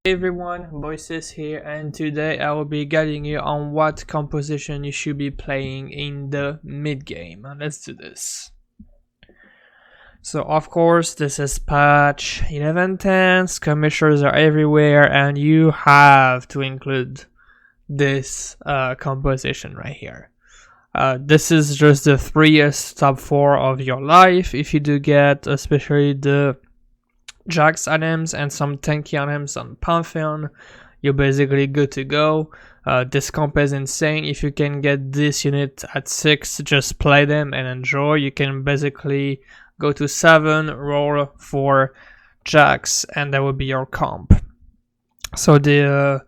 Hey everyone, Voices here, and today I will be guiding you on what composition you should be playing in the mid game. Let's do this. So of course this is patch 11.10, skirmishers are everywhere, and you have to include this composition right here. This is just the freest top 4 of your life. If you do get especially the Jax items and some tanky items on Pantheon, you're basically good to go. This comp is insane. If you can get this unit at 6, just play them and enjoy. You can basically go to 7, roll for Jax, and that will be your comp. So the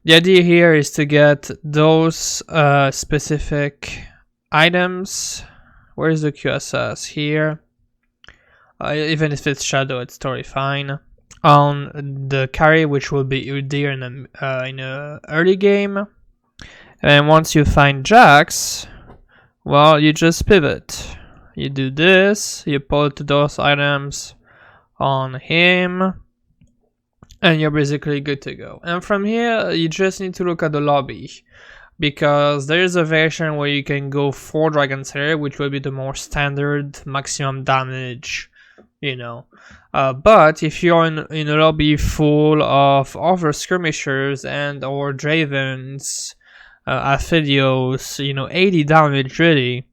idea here is to get those specific items. Where is the QSS? Here. Even if it's shadow, it's totally fine. On the carry, which will be Udyr in a early game, and once you find Jax, well, you just pivot. You do this, you put those items on him, and you're basically good to go. And from here, you just need to look at the lobby, because there is a version where you can go 4 Dragon Slayer, which will be the more standard maximum damage. But if you're in a lobby full of other skirmishers and or Dravens, Aphidios, 80 damage really,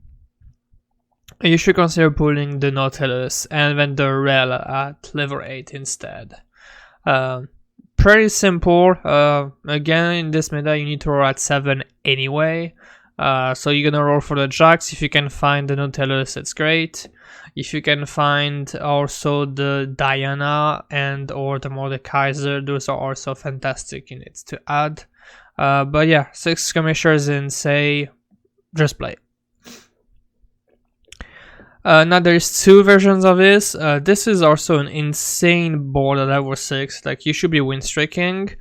you should consider pulling the Nautilus and then the Rel at level 8 instead. Pretty simple. Again, in this meta you need to roll at 7 anyway. So you're gonna roll for the Jax. If you can find the Nautilus, it's great. If you can find also the Diana and or the Mordekaiser, those are also fantastic units to add. But yeah, 6 skirmishers and say, just play. Now there's 2 versions of this. This is also an insane board at level 6. Like, you should be win streaking,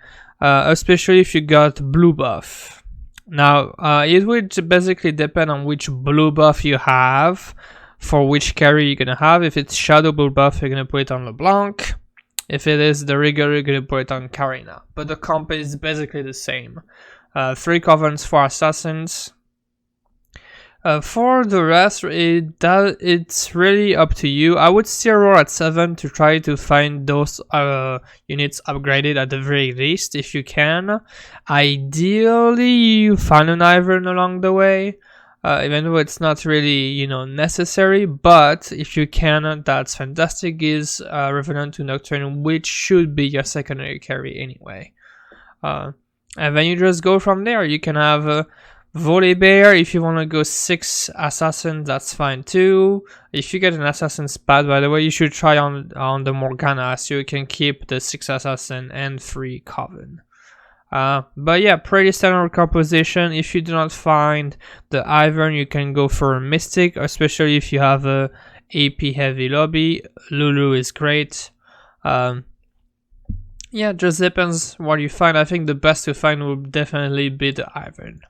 especially if you got blue buff. Now, it would basically depend on which blue buff you have for which carry you're gonna have. If it's shadow blue buff, you're gonna put it on LeBlanc. If it is the rigor, you're gonna put it on Karina. But the comp is basically the same. 3 Covenants, 4 Assassins. For the rest, it's really up to you. I would still roll at 7 to try to find those units upgraded at the very least, if you can. Ideally, you find an Ivern along the way, even though it's not really, necessary. But if you can, that's fantastic. Is Revenant to Nocturne, which should be your secondary carry anyway. And then you just go from there. You can have Volibear. If you want to go 6 assassins, that's fine too. If you get an assassin's pad, by the way, you should try on the Morgana, so you can keep the 6 assassin and 3 Coven. But yeah, pretty standard composition. If you do not find the Ivern, you can go for a Mystic, especially if you have a AP heavy lobby. Lulu is great. Yeah, just depends what you find. I think the best to find will definitely be the Ivern.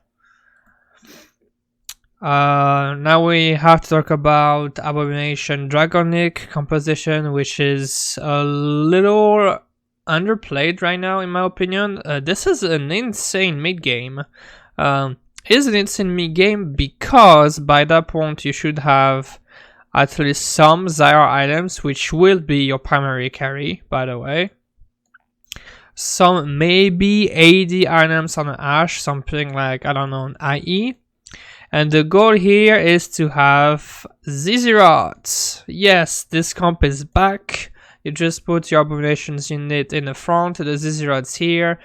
Now we have to talk about Abomination Dragonic composition, which is a little underplayed right now in my opinion. This is an insane mid game. Is an insane mid game because by that point you should have at least some Zyra items, which will be your primary carry, by the way. Some maybe AD items on an Ashe, something like, I don't know, an IE. And the goal here is to have Zizirath. Yes, this comp is back. You just put your Abominations unit in the front, the Zizirath's here,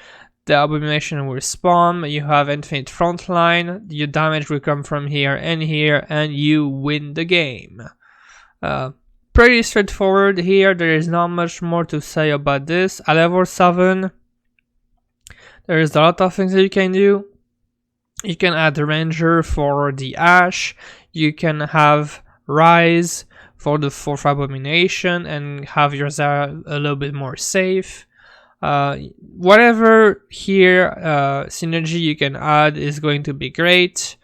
the Abomination will spawn, you have infinite frontline, your damage will come from here, and you win the game. Pretty straightforward here, there is not much more to say about this. At level 7, there is a lot of things that you can do. You can add the Ranger for the Ashe, you can have Rise for the 4th Abomination and have your Zyra a little bit more safe. Whatever here synergy you can add is going to be great.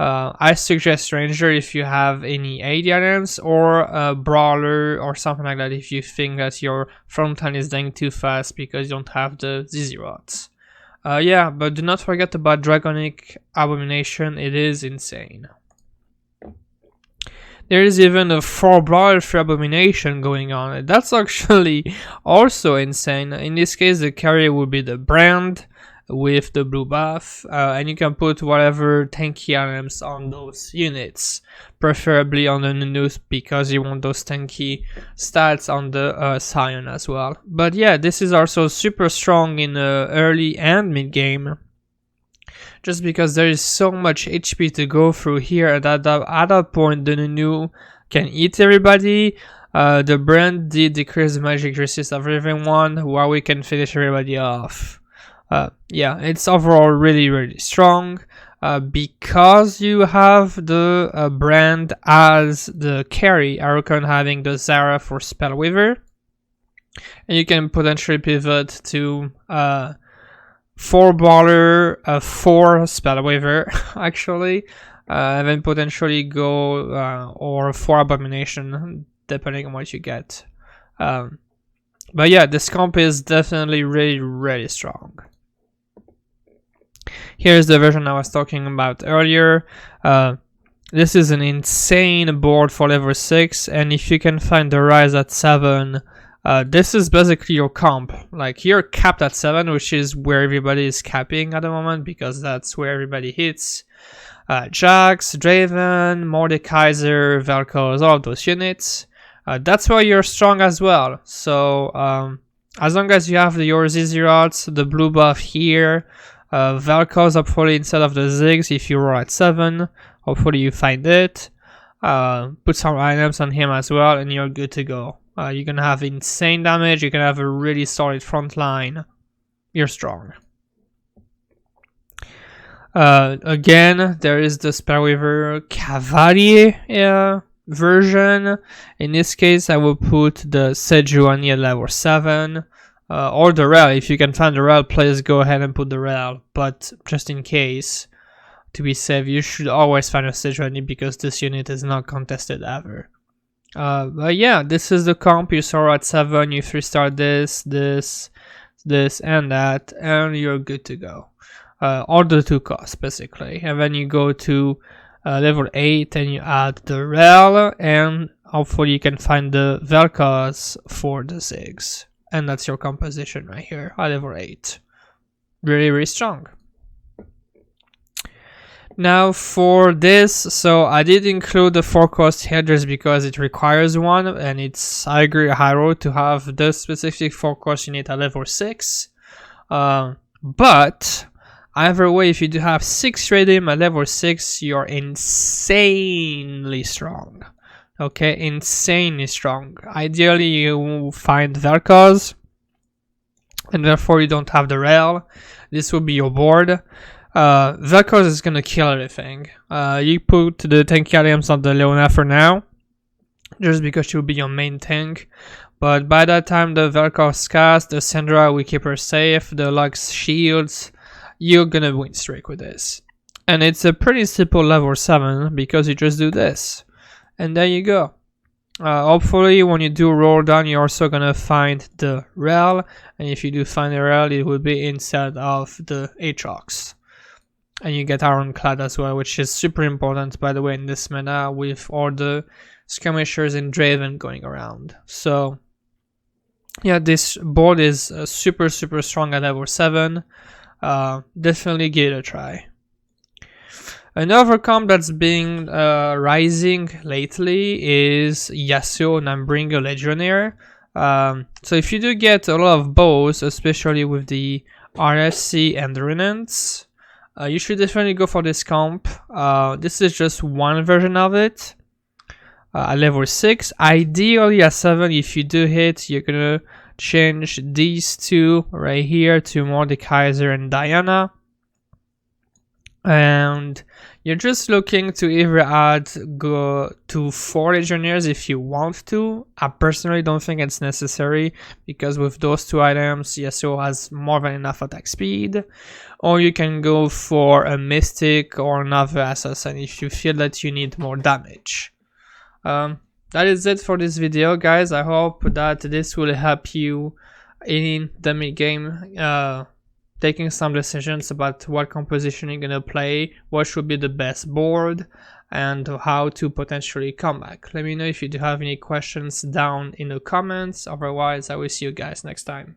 I suggest Ranger if you have any AD items, or a Brawler or something like that if you think that your front line is dying too fast because you don't have the Zeroths. Yeah, but do not forget about Dragonic Abomination, it is insane. There is even a 4 Brawler 3 Abomination going on. That's actually also insane. In this case, the carrier will be the Brand with the blue buff, and you can put whatever tanky items on those units, preferably on the Nunu because you want those tanky stats on the Scion as well. But yeah, this is also super strong in early and mid game, just because there is so much HP to go through here, and at that point the Nunu can eat everybody. The Brand did decrease the magic resist of everyone, while we can finish everybody off. Yeah, it's overall really strong, because you have the Brand as the carry, Arukon having the Zara for Spellweaver, and you can potentially pivot to 4 Brawler, 4 Spellweaver actually, and then potentially go or 4 Abomination depending on what you get. But yeah, this comp is definitely really strong. Here's the version I was talking about earlier. This is an insane board for level 6, and if you can find the Rise at 7, this is basically your comp. Like, you're capped at 7, which is where everybody is capping at the moment, because that's where everybody hits. Jax, Draven, Mordekaiser, Vel'Koz, all of those units. That's why you're strong as well. So, as long as you have your Zeroths, the blue buff here, Vel'Koz hopefully instead of the Ziggs if you roll at 7, hopefully you find it. Put some items on him as well and you're good to go. You're gonna have insane damage, you're gonna have a really solid front line. You're strong. Again, there is the Spellweaver Cavalier version. In this case, I will put the Sejuani at level 7. Or the Rel. If you can find the Rel, please go ahead and put the Rel. But just in case, to be safe, you should always find a Sejuani because this unit is not contested ever. But yeah, this is the comp. You saw at 7, you 3-star this, and that, and you're good to go. Or the 2 costs, basically. And then you go to level 8 and you add the Rel, and hopefully you can find the Vel'Koz for the Ziggs. And that's your composition right here at level 8. Really strong. Now for this, so I did include the 4 cost here just because it requires one, and it's, I agree, a high road to have the specific 4 cost unit at level 6. But either way, if you do have 6 Radium at level 6, you're insanely strong. Okay, insanely strong. Ideally, you find Vel'Koz, and therefore you don't have the Rel. This will be your board. Vel'Koz is gonna kill everything. You put the tanky items on the Leona for now, just because she will be your main tank. But by that time, the Vel'Koz cast, the Syndra will keep her safe, the Lux shields, you're gonna win streak with this. And it's a pretty simple level 7, because you just do this. And there you go. Hopefully when you do roll down, you're also gonna find the Rel, and if you do find the Rel, it will be instead of the Aatrox. And you get Ironclad as well, which is super important, by the way, in this meta, with all the skirmishers and Draven going around. So yeah, this board is super strong at level 7. Definitely give it a try. Another comp that's been rising lately is Yasuo Nambringa Legionnaire. So if you do get a lot of bows, especially with the RFC and the Remnants, you should definitely go for this comp. This is just one version of it. At level 6, ideally at 7, if you do hit, you're gonna change these 2 right here to Mordekaiser and Diana. and you're just looking to either add go to 4 legionnaires if you want to. I personally don't think it's necessary, because with those 2 items Yasuo has more than enough attack speed, or you can go for a mystic or another assassin if you feel that you need more damage. That is it for this video, guys. I hope that this will help you in the mid game, taking some decisions about what composition you're gonna play, what should be the best board, and how to potentially come back. Let me know if you do have any questions down in the comments. Otherwise, I will see you guys next time.